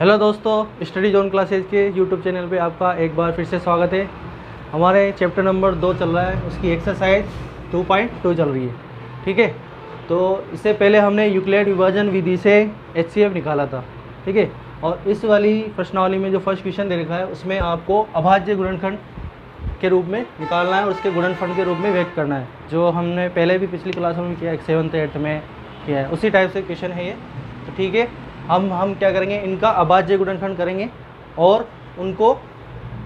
Hello दोस्तों, study zone classes के YouTube channel पे आपका एक बार फिर से स्वागत है। हमारे चैप्टर नंबर 2 चल रहा है, उसकी एक्सरसाइज 2.2 चल रही है। ठीक है, तो इससे पहले हमने यूक्लिड विभाजन विधि से HCF निकाला था। ठीक है, और इस वाली प्रश्नावली में जो फर्स्ट क्वेश्चन दे रखा है उसमें आपको अभाज्य गुणनखंड के रूप में निकालना है और उसके गुणनफल के रूप में व्यक्त करना है, जो हमने पहले भी पिछली क्लासों में किया, 7th 8th में किया है। उसी टाइप से क्वेश्चन है ये। तो ठीक है, हम क्या करेंगे, इनका अभाज्य गुणनखंड करेंगे और उनको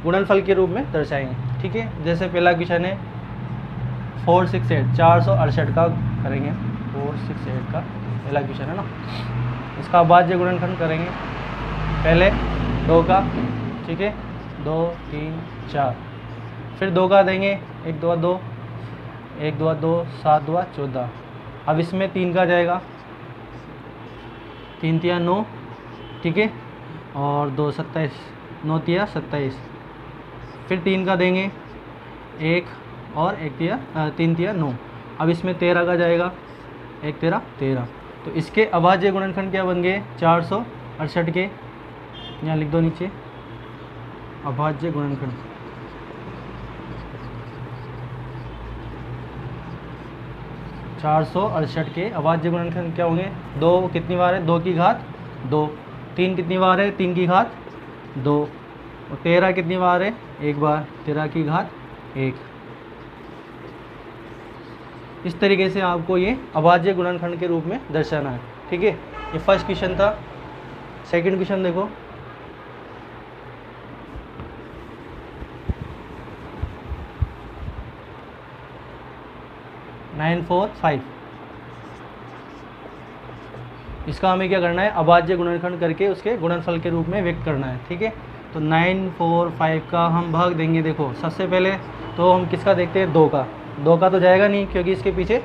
गुणनफल के रूप में दर्शाएंगे। ठीक है, जैसे पहला क्वेश्चन है 468 468 का करेंगे। 468 का पहला क्वेश्चन है ना, इसका अभाज्य गुणनखंड करेंगे पहले 2 का। ठीक है, 2 3 4, फिर 2 का देंगे, 1 2 2 1 2 2 7 2 14। अब इसमें 3 का जाएगा, 3 तिया 9। ठीक है, और 2 27, 9 तिया 27। फिर 3 का देंगे 1 और 1 तिया 3 तिया 9। अब इसमें 13 का जाएगा, 1 13 13। तो इसके अभाज्य गुणनखंड क्या बन गए, 468 के। यहाँ लिख दो नीचे अभाज्य गुणनखंड। के अभाज्य गुणनखंड क्या होंगे, 2 कितनी बार है, 2 की घात 2। 3 कितनी बार है, 3 की घात 2। और 13 कितनी बार है, 1 बार, 13 की घात 1। इस तरीके से आपको ये अभाज्य गुणनखंड के रूप में दर्शाना है। ठीक है, ये फर्स्ट क्वेश्चन था। सेकंड क्वेश्चन देखो, नाइन 4 5। इसका हमें क्या करना है, अभाज्य गुणनखंड करके उसके गुणनफल के रूप में व्यक्त करना है। ठीक है, तो 9 4 5 का हम भाग देंगे। देखो सबसे पहले तो हम किसका देखते हैं, 2 का। 2 का तो जाएगा नहीं क्योंकि इसके पीछे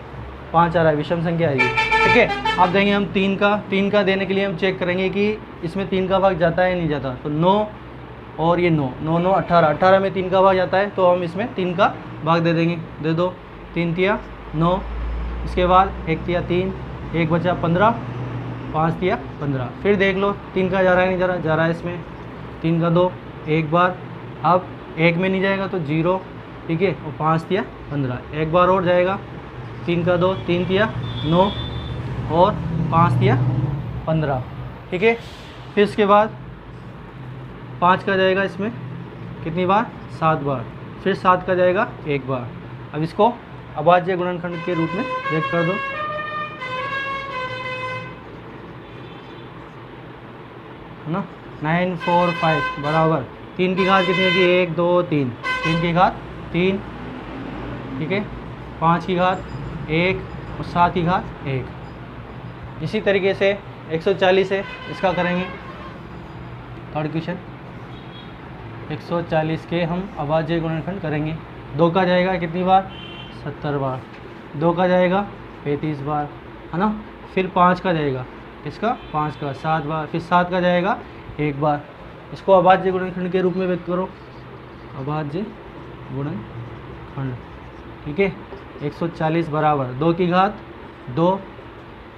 5 आ रहा है, विषम संख्या आएगी। ठीक है, अब देंगे हम 3 का। 3 का देने के लिए हम चेक करेंगे कि इसमें 3 का भाग जाता है या नहीं जाता। तो 9 और ये 9 9 9 18, 18 में 3 का भाग जाता है, तो हम इसमें 3 का भाग दे देंगे। दे दो, 3 तिया 9। इसके बाद 1 तिया 3, 1 बचा 15, 5 तिया 15। फिर देख लो 3 का जा रहा है, नहीं जा रहा, जा रहा है इसमें। 3 का 2 1 बार, अब 1 में नहीं जाएगा तो 0। ठीक है, और 5 तिया 15, एक बार और जाएगा। 3 का 2 3 तिया 9 और 5 तिया 15। ठीक है, फिर इसके बाद 5 का जाएगा इसमें कितनी बार, 7 बार। फिर 7 का जाएगा 1 बार। अब इसको अभाज्य गुणनखंड के रूप में व्यक्त कर दो, है ना। 9 4 5 बराबर 3 की घात कितनी होगी, 1 2 3, 3 की घात 3। ठीक है, 5 की घात 1 और 7 की घात 1। इसी तरीके से 140 है, इसका करेंगे थर्ड क्वेश्चन। 140 के हम अभाज्य गुणनखंड करेंगे। 2 का जाएगा कितनी बार, 70 बार। 2 का जाएगा 35 बार, है ना। फिर 5 का जाएगा, इसका 5 का 7 बार। फिर 7 का जाएगा 1 बार। इसको अभाज्य गुणनखंड के रूप में व्यक्त करो, अभाज्य गुणनखंड। ठीक है, 140 बराबर 2 की घात 2,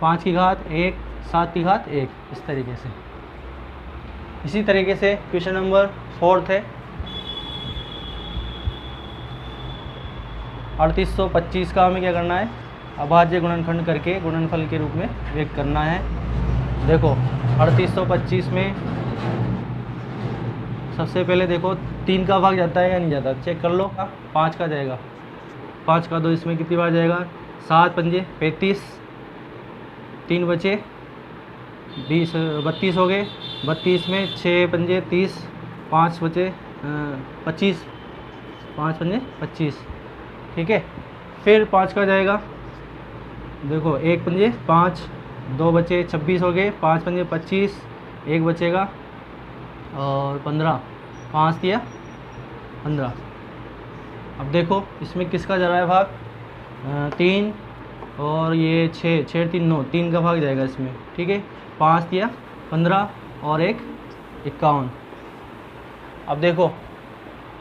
5 की घात 1, 7 की घात 1। इस तरीके से। इसी तरीके से क्वेश्चन नंबर 4 है, 3825 का हमें क्या करना है, अभाज्य गुणनखंड करके गुणनफल के रूप में व्यक्त करना है। देखो 3825 में सबसे पहले देखो 3 का भाग जाता है या नहीं जाता, चेक कर लो। 5 का जाएगा, 5 का 2 इसमें कितनी बार जाएगा, 7 पंजे 35, 3 बचे 20 32 हो गए। 32 में 6 पंजे 30, 5 बचे 25, 5 पंजे 25। ठीक है, फिर 5 का जाएगा, देखो 1 पंजे 5, 2 बचे 26 हो गए, 5 पंजे 25, 1 बचेगा और 15, 5 दिया 15। अब देखो इसमें किसका जा रहा है भाग, 3 और ये 6 6 3 9, 3 का भाग जाएगा इसमें। ठीक है, 5 दिया 15 और 1 51। अब देखो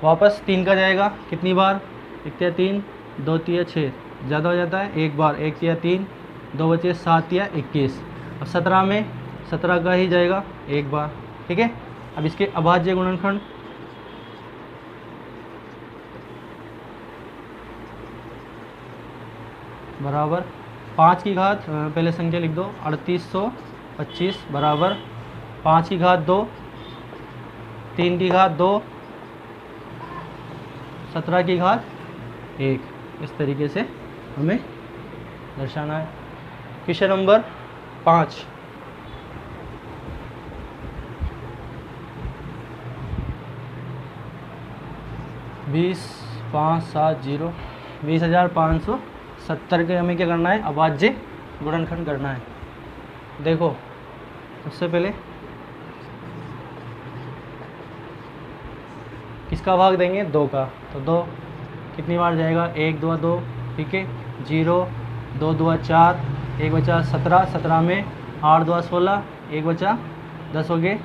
वापस 3 का जाएगा कितनी बार, 1 तिया 3, 2 तिया 6, ज़्यादा हो जाता है 1 बार, 1 तिया 3, 2 बचे 7 तिया 21। अब 17 में 17 का ही जाएगा 1 बार, ठीक है। अब इसके अभाज्य गुणनखंड, बराबर 5 की घात पहले संख्या लिख दो 3825 बराबर 5 की घात 2, 3 की घात 2, 17 की घात 1। इस तरीके से हमें दर्शाना है। क्वेश्चन नंबर 5, बीस 570 20,570 के हमें क्या करना है, अभाज्य गुणनखंड करना है। देखो सबसे पहले किसका भाग देंगे, 2 का, तो 2 कितनी बार जाएगा, 1 2 2, ठीक है, 0 2 2 4, 1 बचा 17, 17 में 8 2 16, 1 बचा 10 हो गए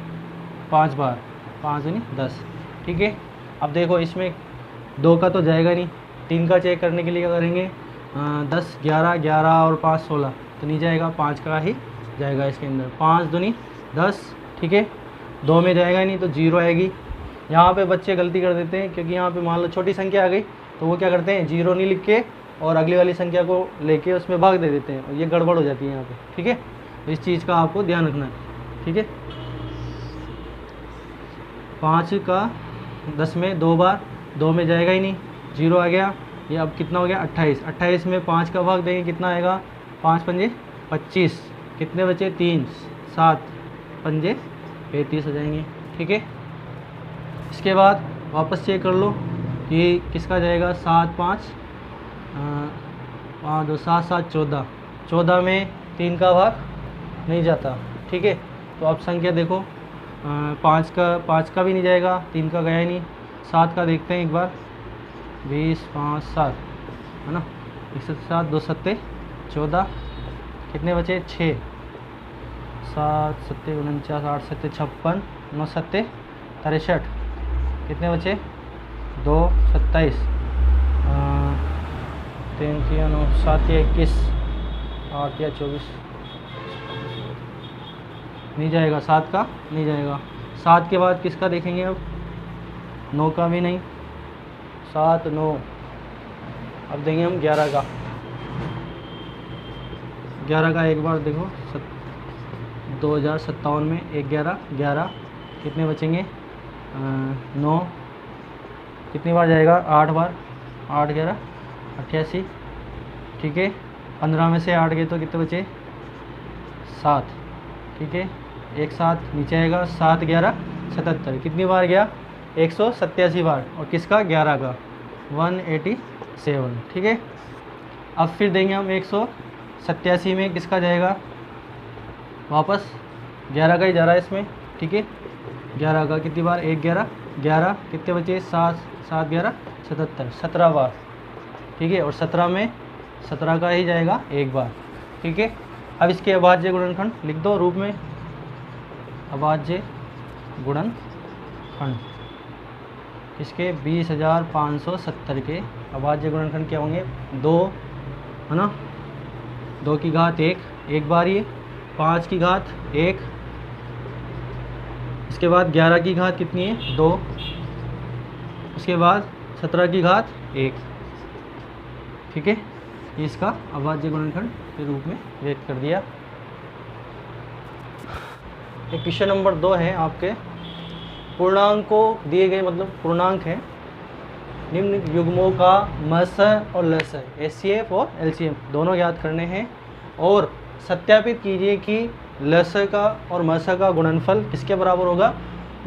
5 बार, 5 दूनी 10, ठीक है। अब देखो इसमें 2 का तो जाएगा नहीं, 3 का चेक करने के लिए क्या करेंगे, 10 11 11 और 5 16, तो नहीं जाएगा, 5 का ही जाएगा इसके अंदर, 5 दूनी 10, ठीक है। 2 में जाएगा नहीं तो 0 आएगी। यहाँ पे बच्चे गलती कर देते हैं, क्योंकि यहाँ पे मान लो छोटी संख्या आ गई तो वो क्या करते हैं, 0 नहीं लिख के और अगली वाली संख्या को लेके उसमें भाग दे देते हैं, और ये गड़बड़ हो जाती है यहाँ पे, ठीक है। तो इस चीज़ का आपको ध्यान रखना है, ठीक है। 5 का 10 में 2 बार, 2 में जाएगा ही नहीं, 0 आ गया। ये अब कितना हो गया, 28, 28 में 5 का भाग देंगे, कितना आएगा, 5 पंजे 25, कितने बचे 3, 7 पंजे 35 हो जाएंगे, ठीक है। इसके बाद वापस चेक कर लो कि किसका जाएगा, 7 5 5 2 7 7 14, 14 में 3 का भाग नहीं जाता, ठीक है। तो अब संख्या देखो, 5 का भी नहीं जाएगा, 3 का गया ही नहीं, 7 का देखते हैं एक बार, 20 5 7 है ना, 107 2 7 14, कितने बचे 6, 7 7 49, 8 7 56, 9 7 63, कितने बचे 2 27, 3 3 9 7 21, 8 या 24, नहीं जाएगा, 7 का नहीं जाएगा। 7 के बाद किसका देखेंगे, अब 9 का भी नहीं, 7 9, अब देंगे हम 11 का, 11 का एक बार देखो, 2057 में 1 11 11, कितने बचेंगे 9, कितनी बार जाएगा, 8 बार, 8 11 88, ठीक है। 15 में से 8 गए तो कितने बचे 7, ठीक है। एक 7 नीचे आएगा, 7 11 77, कितनी बार गया 187 बार, और किसका 11 का 187, ठीक है। अब फिर देंगे हम 187 में किसका जाएगा, वापस 11 का ही जा रहा है इसमें, ठीक है। 11 का कितनी बार, 1 11 11, कितने बचे 7 7 11 77, 17 बार, ठीक है। और 17 में 17 का ही जाएगा एक बार, ठीक है। अब इसके अभाज्य गुणनखंड लिख दो रूप में, अभाज्य गुणनखंड, इसके 20,570 के अभाज्य गुणनखंड क्या होंगे, 2 है ना, 2 की घात 1 एक बार, ये 5 की घात 1, इसके बाद 11 की घात कितनी है 2, उसके बाद 17 की घात 1, ठीक है। ये इसका अभाज्य गुणनखंड के रूप में व्यक्त कर दिया। एक क्वेश्चन नंबर 2 है आपके, पूर्णांक को दिए गए, मतलब पूर्णांक है, निम्न युग्मों का मस और लस, HCF और LCM दोनों याद करने हैं, और सत्यापित कीजिए कि लस का और मस का गुणनफल किसके बराबर होगा,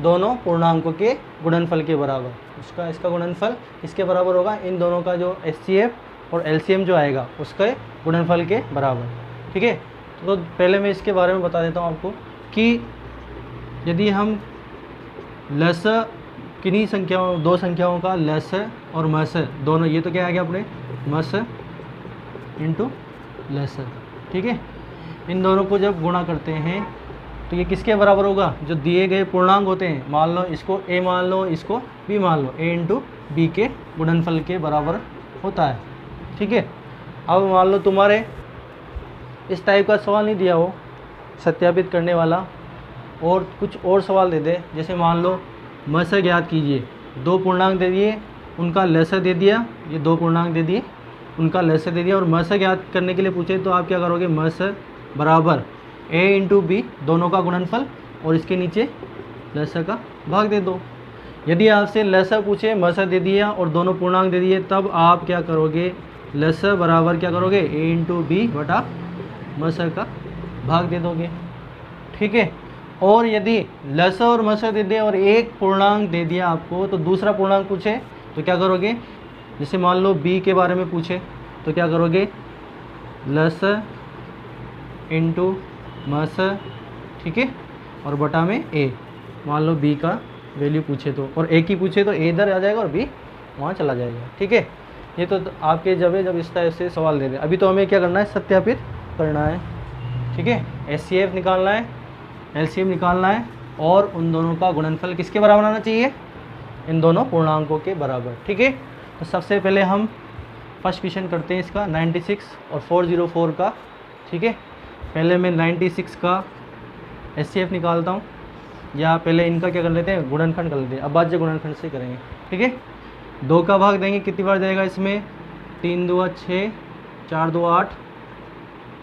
दोनों पूर्णांकों के गुणनफल के बराबर। इसका गुणनफल किसके बराबर होगा, इन दोनों का जो HCF और LCM जो आएगा उसके गुणनफल के बराबर, ठीक है। तो पहले मैं इसके बारे में बता देता हूँ आपको कि यदि हम लस किन्हीं संख्याओं, 2 संख्याओं का लस और मस दोनों, ये तो क्या आ गया अपने मस इंटू लस, ठीक है। इन दोनों को जब गुणा करते हैं तो ये किसके बराबर होगा, जो दिए गए पूर्णांक होते हैं, मान लो इसको A मान लो, इसको B मान लो, A इंटू B के गुणनफल के बराबर होता है, ठीक है। अब मान लो तुम्हारे इस टाइप का सवाल नहीं दिया हो सत्यापित करने वाला, और कुछ और सवाल दे दे, जैसे मान लो मसक याद कीजिए, 2 पूर्णांक दे दिए, उनका लसर दे दिया, ये 2 पूर्णांक दे दिए, उनका लसर दे दिया, और मसक याद करने के लिए पूछे तो आप क्या करोगे, मसक बराबर a इंटू बी, दोनों का गुणनफल, और इसके नीचे लसर का भाग दे दो। यदि आपसे लसर पूछे, मसक दे दिया और दोनों पूर्णांक दे दिए, तब आप क्या करोगे, लसर बराबर क्या करोगे, a इंटू बी बटा मसक का भाग दे दोगे। ठीक है। और यदि लसर और मसक दे दिया और एक पूर्णांक दे दिया आपको, तो दूसरा पूर्णांक पूछे तो क्या करोगे, जैसे मान लो b के बारे में पूछे तो क्या करोगे, लसर इंटू मसक, ठीक है, और बटा में a। मान लो b का वैल्यू पूछे तो, और a की पूछे तो a इधर आ जाएगा और b वहाँ चला जाएगा। ठीक है। ये तो आपके जब इस तरह से सवाल दे दे। अभी तो हमें क्या करना है, सत्यापित करना है। ठीक है। HCF निकालना है, LCM निकालना है, और उन दोनों का गुणनफल किसके बराबर आना चाहिए, इन दोनों पूर्णांकों के बराबर। ठीक है। तो सबसे पहले हम फर्स्ट क्वेश्चन करते हैं इसका 96 और 404 का। ठीक है। पहले मैं 96 का HCF निकालता हूँ, या पहले इनका क्या कर लेते हैं, गुणनखंड कर लेते हैं, अभाज्य गुणनखंड से करेंगे। ठीक है। 2 का भाग देंगे, कितनी बार जाएगा इसमें, 3 2 6, 4 2 8,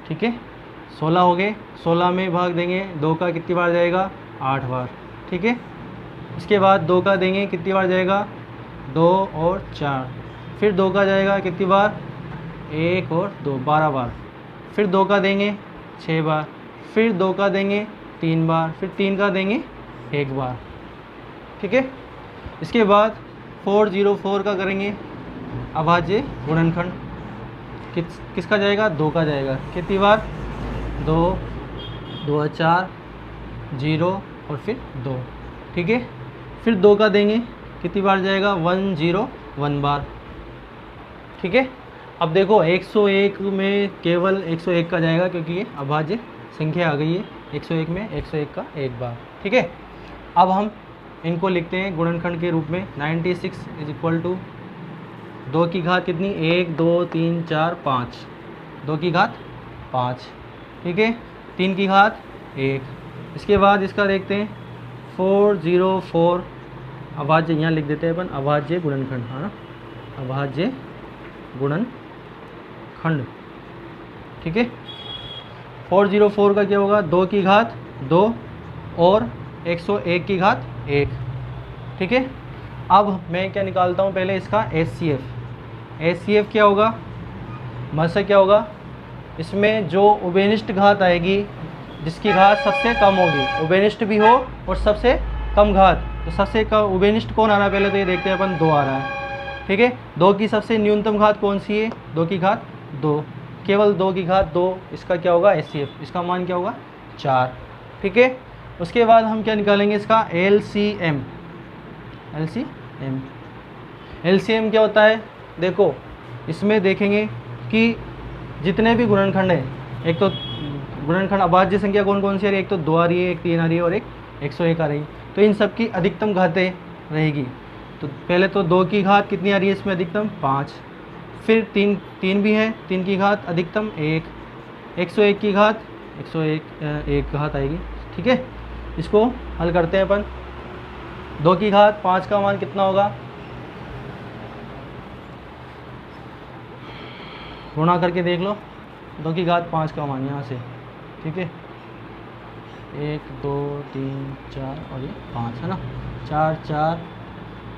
ठीक है, 16 हो गए। 16 में भाग देंगे 2 का, कितनी बार जाएगा, 8 बार। ठीक है। इसके बाद 2 का देंगे, कितनी बार जाएगा, 2 और 4। फिर 2 का जाएगा कितनी बार, 1 और 2, 12 बार। फिर 2 का देंगे 6 बार। फिर 2 का देंगे 3 बार। फिर 3 का देंगे 1 बार। ठीक है। इसके बाद 404 का करेंगे अभाज्य गुणनखंड, किसका जाएगा, 2 का जाएगा, कितनी बार, 2 2 4 0 और फिर 2। ठीक है। फिर 2 का देंगे, कितनी बार जाएगा, 101 बार। ठीक है। अब देखो 101 में केवल 101 का जाएगा, क्योंकि ये अभाज्य संख्या आ गई है। 101 में 101 का 1 बार। ठीक है। अब हम इनको लिखते हैं गुणनखंड के रूप में। 96 इज इक्वल टू 2 की घात कितनी, 1 2 3 4 5, 2 की घात 5। ठीक है। 3 की घात 1। इसके बाद इसका देखते हैं 404 अभाज्य, यहाँ लिख देते हैं अपन अभाज्य गुणनखंड, हाँ, अभाज्य गुणनखंड। ठीक है। 404 का क्या होगा, 2 की घात 2 और 101 की घात 1। ठीक है। अब मैं क्या निकालता हूँ, पहले इसका HCF। HCF क्या होगा, मसक क्या होगा, इसमें जो उभयनिष्ठ घात आएगी, जिसकी घात सबसे कम होगी, उभयनिष्ठ भी हो और सबसे कम घात, तो सबसे कम उभयनिष्ठ कौन आ रहा है, पहले तो ये देखते हैं अपन, 2 आ रहा है। ठीक है। 2 की सबसे न्यूनतम घात कौन सी है, 2 की घात 2, केवल 2 की घात 2, इसका क्या होगा, HCF, इसका मान क्या होगा, 4। ठीक है। उसके बाद हम क्या निकालेंगे, इसका LCM। LCM क्या होता है, देखो इसमें देखेंगे कि जितने भी गुणनखंड हैं, एक तो गुणनखंड अभाज्य संख्या कौन कौन सी आ रही है, एक तो 2 आ रही है, एक 3 आ रही है और एक 101 आ रही है, तो इन सब की अधिकतम घातें रहेगी। तो पहले तो 2 की घात कितनी आ रही है इसमें, अधिकतम 5। फिर 3 भी है, 3 की घात अधिकतम 1, 101 की घात 101 घात आएगी। ठीक है। इसको हल करते हैं अपन। 2 की घात 5 का मान कितना होगा, गुणा करके देख लो, 2 की घात 5 का मान यहाँ से। ठीक है। 1 2 3 4 और ये 5 है ना, 4 4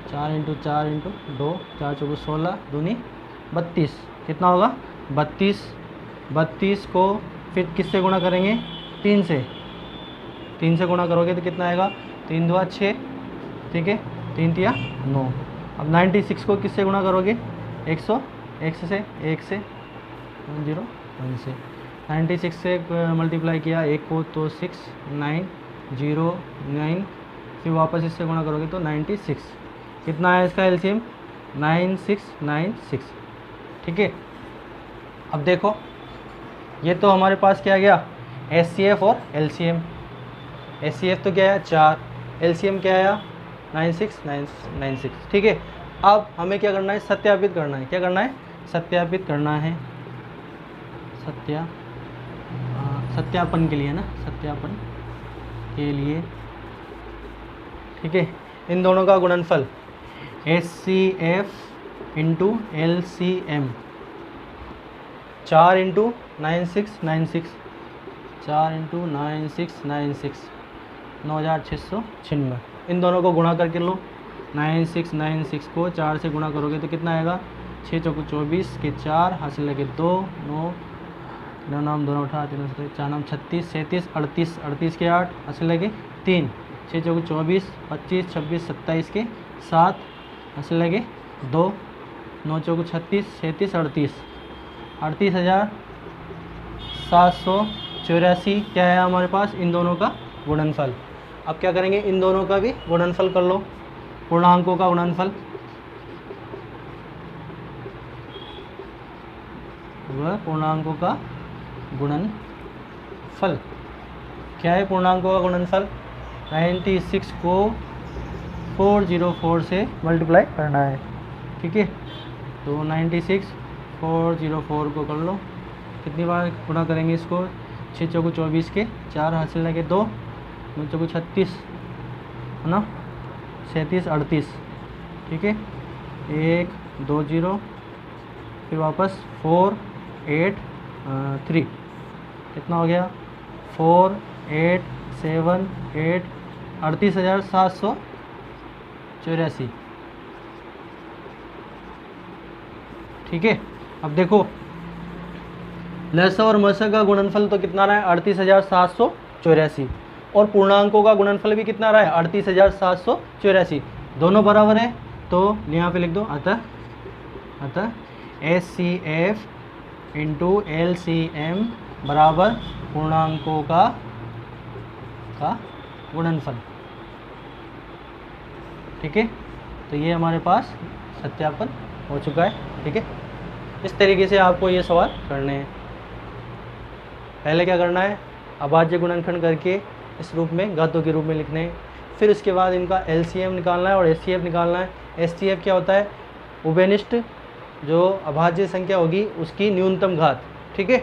4 इंटू 4 इंटू 2, 4 चौको 16, दूनी 32, कितना होगा, 32। 32 को फिर किससे गुणा करेंगे, 3 से। 3 से गुणा करोगे तो कितना आएगा, 3 2 6, ठीक है, 3 3 9। अब 96 को किससे गुणा करोगे, 101 से 1 से 101 से 96 से मल्टीप्लाई किया 1 को तो 6 9 0 9, फिर वापस इससे गुणा करोगे तो 96, कितना है इसका एलसीएम, 9696। ठीक है। अब देखो ये तो हमारे पास क्या गया, एचसीएफ और एलसीएम। एचसीएफ तो क्या है 4, एलसीएम क्या आया 9696। ठीक है। अब हमें क्या करना है, सत्यापित करना है। क्या करना है, सत्यापित करना है, सत्यापन के लिए ना, सत्यापन के लिए, ठीक है। इन दोनों का गुणनफल HCF into LCM, 4 into 9696, 4 into 9696, 9696। इन दोनों को गुणा करके लो, 9696 को 4 से गुणा करोगे तो कितना आएगा, 6 चौको 24 के 4 हासिल लगे 2, 9 9 नाम 2 उठा 3 4 नाम 36 37 38 38 के 8 हासिल लगे 3, 6 चौको 24 25 26 27 के 7 हासिल लगे 2, 9 चौको 36 37 38 38,784 क्या है हमारे पास इन दोनों का गुणनफल। अब क्या करेंगे, इन दोनों का भी गुणनफल कर लो, पूर्णांकों का गुणनफल, वह पूर्णांकों का गुणनफल क्या है, पूर्णांकों का गुणनफल 96 को 404 से मल्टीप्लाई करना है, ठीक है। तो 96 404 को कर लो, कितनी बार गुणा करेंगे इसको, 6 चौको 24 के 4 हासिल लगे 2, 9 चौको 36 है ना, 37 38, ठीक है। 1 2 0 फिर वापस 4 8 3, कितना हो गया 4 8 7 8 38,784, ठीक है। अब देखो लसा और मसा का गुणनफल तो कितना रहा है 38,784, और पूर्णांकों का गुणनफल भी कितना रहा है 38,784, दोनों बराबर है। तो यहाँ पे लिख दो, अतः HCF इंटू LCM बराबर पूर्णांकों का गुणनफल, ठीक है। तो ये हमारे पास सत्यापन हो चुका है, ठीक है। इस तरीके से आपको ये सवाल करने हैं। पहले क्या करना है, अभाज्य गुणनखंड करके इस रूप में घातों के रूप में लिखने हैं, फिर उसके बाद इनका LCM निकालना है और HCF निकालना है। HCF क्या होता है, उभयनिष्ठ जो अभाज्य संख्या होगी उसकी न्यूनतम घात, ठीक है।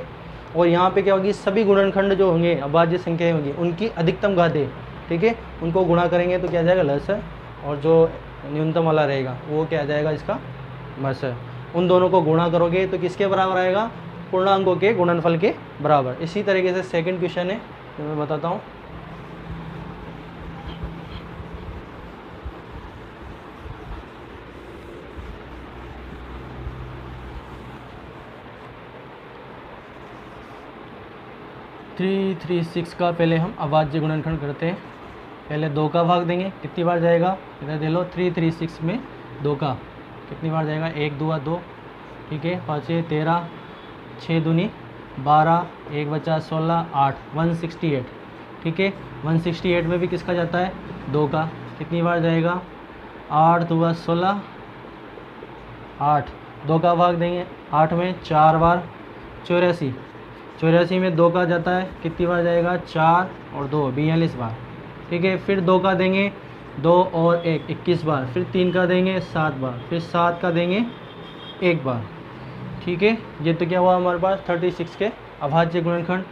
और यहाँ पे क्या होगी, सभी गुणनखंड जो होंगे अभाज्य संख्याएं होंगी उनकी अधिकतम घातें, ठीक है, उनको गुणा करेंगे तो क्या आ जाएगा लसर, और जो न्यूनतम वाला रहेगा वो क्या आ जाएगा इसका मसर। उन दोनों को गुणा करोगे तो किसके बराबर आएगा, पूर्णांकों के गुणनफल के बराबर। इसी तरीके से सेकंड क्वेश्चन है जो मैं बताता हूँ। थ्री 3 6 का पहले हम अभाज्य गुणनखंड करते हैं। पहले 2 का भाग देंगे, कितनी बार जाएगा, इधर दे लो 3 3 6 में 2 का कितनी बार जाएगा, 1 2 2, ठीक है। 5 13, 6 दूनी 12, 1 बचा 16, 8 168, ठीक है। 168 में भी किसका जाता है 2 का, कितनी बार जाएगा, 8 2 16, 8 2 का भाग देंगे 8 में 4 बार, 84 84 में 2 का जाता है, कितनी बार जाएगा 4 और 2 42 बार, ठीक है। फिर 2 का देंगे 2 और 1 21 बार, फिर 3 का देंगे 7 बार, फिर 7 का देंगे 1 बार, ठीक है। ये तो क्या हुआ हमारे पास 36 के अभाज्य गुणनखंड।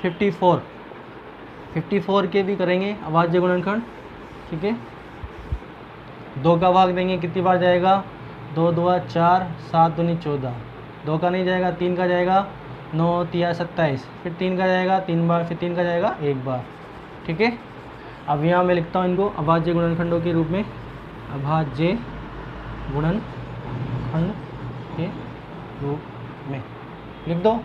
54 के भी करेंगे अभाज्य गुणनखंड, ठीक है। 2 का भाग देंगे, कितनी बार जाएगा, 2 2 4, 7 दूनी 14, 2 का नहीं जाएगा, 3 का जाएगा, 9 3 27, फिर 3 का जाएगा 3 बार, फिर 3 का जाएगा 1 बार, ठीक है। अब यहाँ मैं लिखता हूँ इनको अभाज्य गुणनखंडों के रूप में, अभाज्य गुणनखंड के रूप में लिख दो।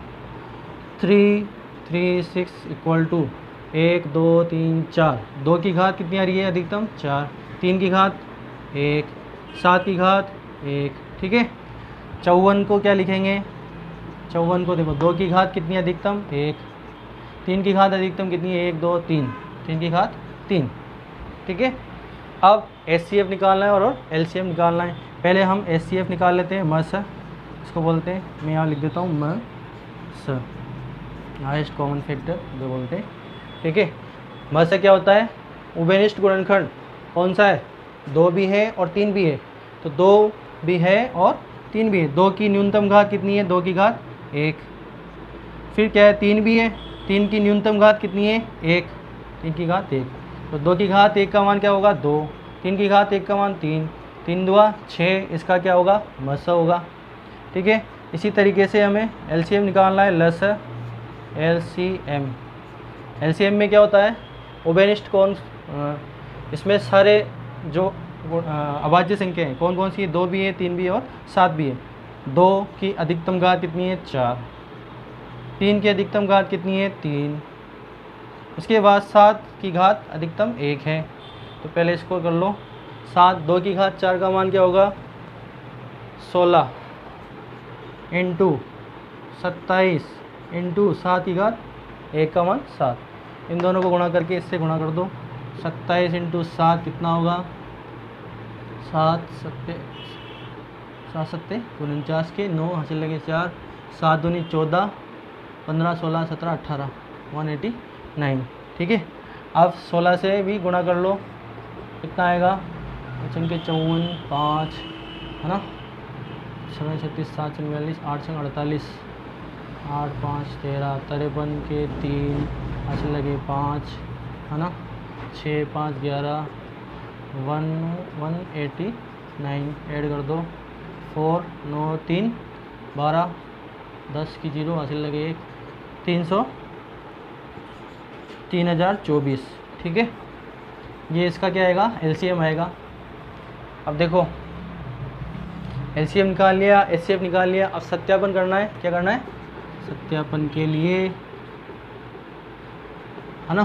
3 3 6 इक्वल टू 1 2 3 4, 2 की घात कितनी आ रही है अधिकतम 4, 3 की घात 1, 7 की घात 1, ठीक है। 54 को क्या लिखेंगे, 54 को देखो 2 की घात कितनी अधिकतम 1, 3 की घात अधिकतम कितनी है 1 2 3, 3 की घात 3, ठीक है। अब HCF निकालना है और LCM निकालना है। पहले हम HCF निकाल लेते हैं, मस इसको बोलते हैं, मैं यहाँ लिख देता हूँ मस, हाईएस्ट कॉमन फैक्टर जो बोलते हैं, ठीक है। मस क्या होता है, उभयनिष्ठ गुणनखंड कौन सा है, 2 भी है और 3 भी है, तो 2 भी है और 3 भी है। 2 की न्यूनतम घात कितनी है, 2 की घात 1, फिर क्या है 3 भी है, 3 की न्यूनतम घात कितनी है 1, 3 की घात 1। तो 2 की घात 1 का मान क्या होगा 2, 3 की घात 1 का मान 3, 3 दुआ 6, इसका क्या होगा मसा होगा। ठीक है, इसी तरीके से हमें एलसीएम निकालना है, लस एलसीएम। एलसीएम में क्या होता है, ओबेनिस्ट कौन, इसमें सारे जो अभाज्य संख्या हैं कौन कौन सी, 2 भी है, 3 भी है और 7 भी है। 2 की अधिकतम घात कितनी है 4, 3 की अधिकतम घात कितनी है 3, उसके बाद 7 की घात अधिकतम 1 है। तो पहले इसको कर लो, 7, 2 की घात 4 का मान क्या होगा 16 इंटू 27 इंटू 7 की घात 1 का मान 7। इन दोनों को गुणा करके इससे गुणा कर दो, 27 इंटू 7 कितना होगा 7 सत्ते 49 के 9 हासिल लगे 4, 7 दूनी 14, 15 16 17 18 189। ठीक है, अब 16 से भी गुणा कर लो, कितना आएगा 54 5 है ना, 6 36 7 42 8 48 8 5 13 53 के 3 हासिल लगे 5 है ना, 6 5 11 189 ऐड कर दो, 4 9 3 12 10 की 0 हासिल लगे 1, 3024। ठीक है, ये इसका क्या आएगा एलसीएम आएगा। अब देखो एलसीएम निकाल लिया, एचसीएफ निकाल लिया, अब सत्यापन करना है। क्या करना है सत्यापन के लिए, है ना,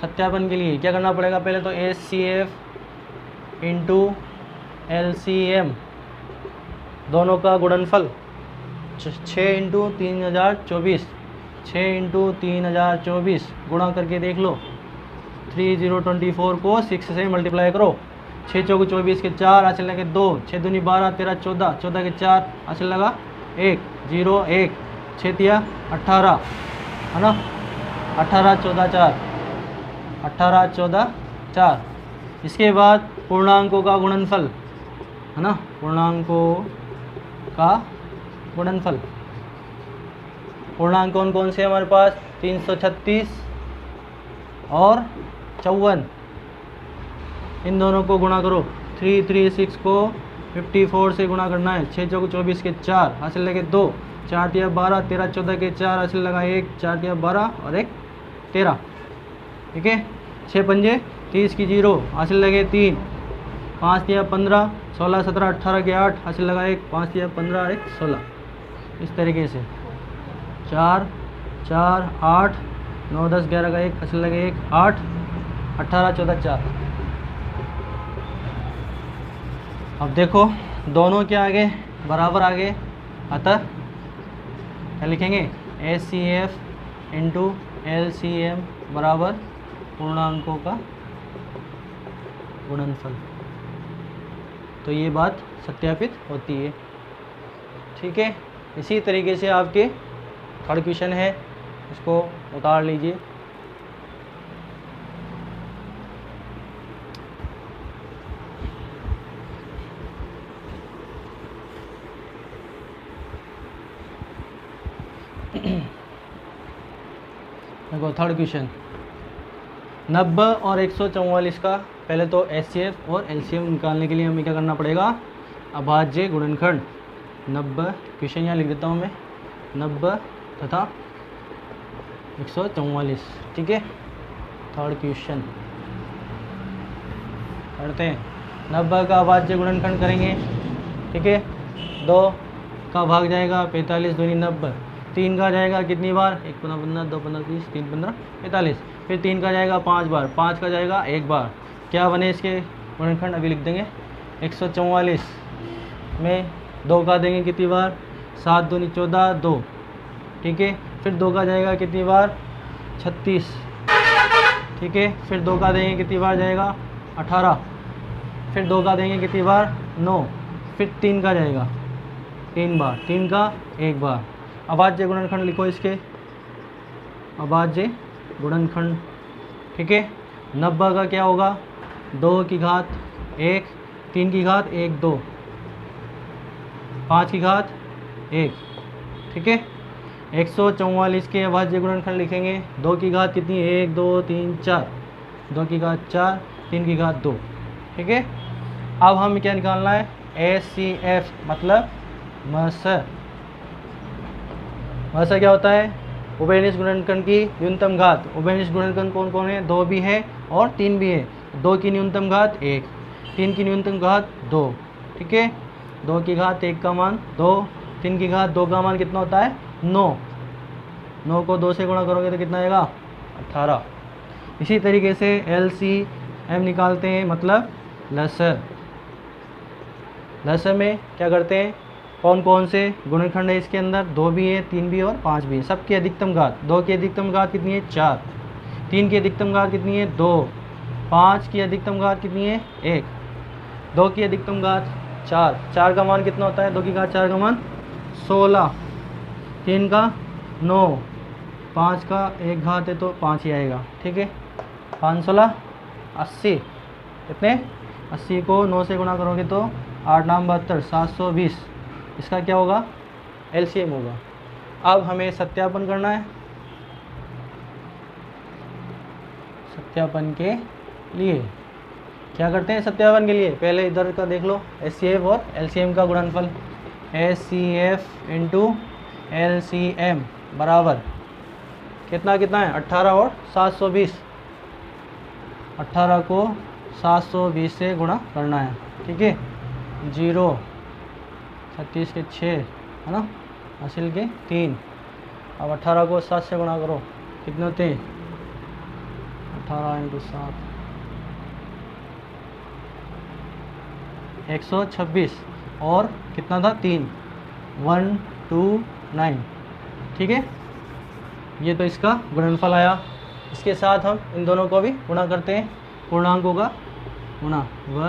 सत्यापन के लिए क्या करना पड़ेगा, पहले तो एचसीएफ इंटू एलसीएम दोनों का गुणनफल 6 इंटू 3024, 6 इंटू 3024 गुणा करके देख लो, 3024 को 6 से मल्टीप्लाई करो, 6 चौको 24 के 4 हासिल लगे 2, 6 दूनी 12 13 14, 14 के 4 हासिल लगा 1 0 1, 6 तिया 18 है ना, 18 14 4, 18 14 4। इसके बाद पूर्णांकों का गुणनफल है ना, पूर्णांकों का गुणनफल, पूर्णांक कौन कौन से हमारे पास 336 और 54, इन दोनों को गुणा करो, 336 को 54 से गुणा करना है, 6 चौको 24 के 4 हासिल लगे 2, 4 तिया 12 13 14 के 4 हासिल लगा 1, 4 तिया 12 और 1 13। ठीक है, 6 पंजे 30 की 0 हासिल लगे 3, 5 तिया 15 16 17 18 के 8 हासिल लगा 1, 5 तिया 15 और 1 16। इस तरीके से 4 4 8 9 10 11 का 1 हासिल लगे 1 8 18 14 4। अब देखो दोनों क्या आगे बराबर आगे, अतः क्या लिखेंगे एचसीएफ इंटू एलसीएम बराबर पूर्णांकों का गुणनफल। तो ये बात सत्यापित होती है। ठीक है, इसी तरीके से आपके थर्ड क्वेश्चन है, इसको उतार लीजिए। देखो थर्ड क्वेश्चन 90 और 144 का पहले तो एचसीएफ और एलसीएम निकालने के लिए हमें क्या करना पड़ेगा, अभाज्य गुणनखंड 90, क्वेश्चन यहाँ लिख देता हूँ मैं, 90 तथा 144। ठीक है, थर्ड क्वेश्चन करते हैं। 90 का अभाज्य गुणनखंड करेंगे। ठीक है, 2 का भाग जाएगा 45 दूनी 90, 3 का जाएगा कितनी बार 1 15 15 2 15 30 3 15 45, फिर 3 का जाएगा 5 बार, 5 का जाएगा 1 बार। क्या बने इसके गुणनखंड अभी लिख देंगे। 144 में 2 का देंगे कितनी बार 7 दूनी 14 2। ठीक है, फिर 2 का जाएगा कितनी बार 36। ठीक है, फिर 2 का देंगे कितनी बार जाएगा 18, फिर 2 का देंगे कितनी बार 9, फिर 3 का जाएगा 3 बार, 3 का 1 बार। अभाज्य गुणनखंड लिखो इसके, अभाज्य गुणनखंड। ठीक है, 90 का क्या होगा 2 की घात 1, 3 की घात 1 2, 5 की घात 1। ठीक है, 144 के अभाज्य गुणनखंड लिखेंगे। 2 की घात कितनी है? 1 2 3 4, 2 की घात 4, 3 की घात 2। ठीक है, अब हमें क्या निकालना है? HCF मतलब मस। मस क्या होता है? उभयनिष्ठ गुणनखंड की न्यूनतम घात। उभयनिष्ठ गुणनखंड कौन कौन है? 2 भी है और 3 भी है। 2 की न्यूनतम घात 1, 3 की न्यूनतम घात 2। ठीक है, 2 की घात 1 का मान 2, 3 की घात 2 का मान कितना होता है? 9। 9 को 2 से गुणा करोगे तो कितना आएगा? 18। इसी तरीके से LCM निकालते हैं, मतलब लसर। लसर में क्या करते हैं? कौन कौन से गुणनखंड है इसके अंदर? 2 भी है, 3 भी है और 5 भी है। सबकी अधिकतम घात। 2 की अधिकतम घात कितनी है? 4। 3 की अधिकतम घात कितनी है? 2। 5 की अधिकतम घात कितनी है? 1। 2 की अधिकतम घात 4। 4 का मान कितना होता है? 2 की घात 4 का मान 16। 3 का 9, 5 का 1 घात है तो 5 ही आएगा। ठीक है, 5 16 80। कितने? 80 को 9 से गुणा करोगे तो 8 9 72, 720। इसका क्या होगा? LCM होगा। अब हमें सत्यापन करना है। सत्यापन के लिए क्या करते हैं? सत्यापन के लिए पहले इधर का देख लो, HCF और LCM का गुणनफल। HCF इंटू LCM बराबर कितना कितना है? 18 और 720। 18 को 720 से गुणा करना है। ठीक है, 0, 36 के 6 है ना, हासिल के 3। अब 18 को 7 से गुणा करो, कितने होते हैं? 18 इंटू 7 126 और कितना था? 3, 129। ठीक है, ये तो इसका गुणनफल आया। इसके साथ हम इन दोनों को भी गुणा करते हैं। पूर्णांकों का गुणा व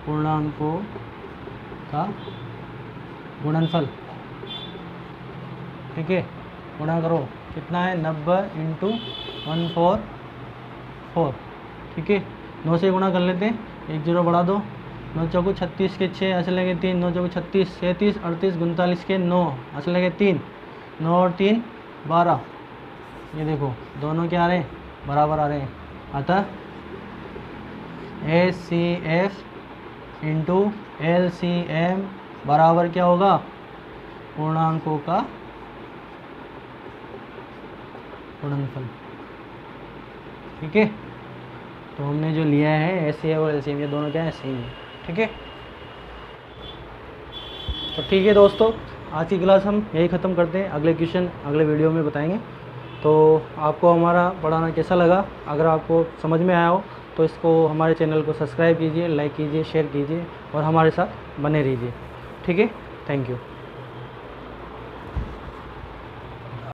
पूर्णांकों का गुणनफल। ठीक है, गुणा करो, कितना है? 90 इंटू 144। ठीक है, 9 से गुणा कर लेते हैं, 1 0 बढ़ा दो। 9 चौको 36 के 6, ऐसे लगे 3, 9 चौको 36, 37 38 39 के 9, ऐसे लगे 3, 9 और 3 12। ये देखो दोनों क्या आ रहे हैं? बराबर आ रहे हैं। अतः HCF इंटू LCM बराबर क्या होगा? पूर्णांकों का गुणनफल। ठीक है, तो हमने जो लिया है HCF और LCM, ये दोनों क्या है? सेम है। ठीक है, तो ठीक है दोस्तों, आज की क्लास हम यही ख़त्म करते हैं। अगले क्वेश्चन अगले वीडियो में बताएंगे। तो आपको हमारा पढ़ाना कैसा लगा? अगर आपको समझ में आया हो तो इसको हमारे चैनल को सब्सक्राइब कीजिए, लाइक कीजिए, शेयर कीजिए और हमारे साथ बने रहिए। ठीक है, थैंक यू।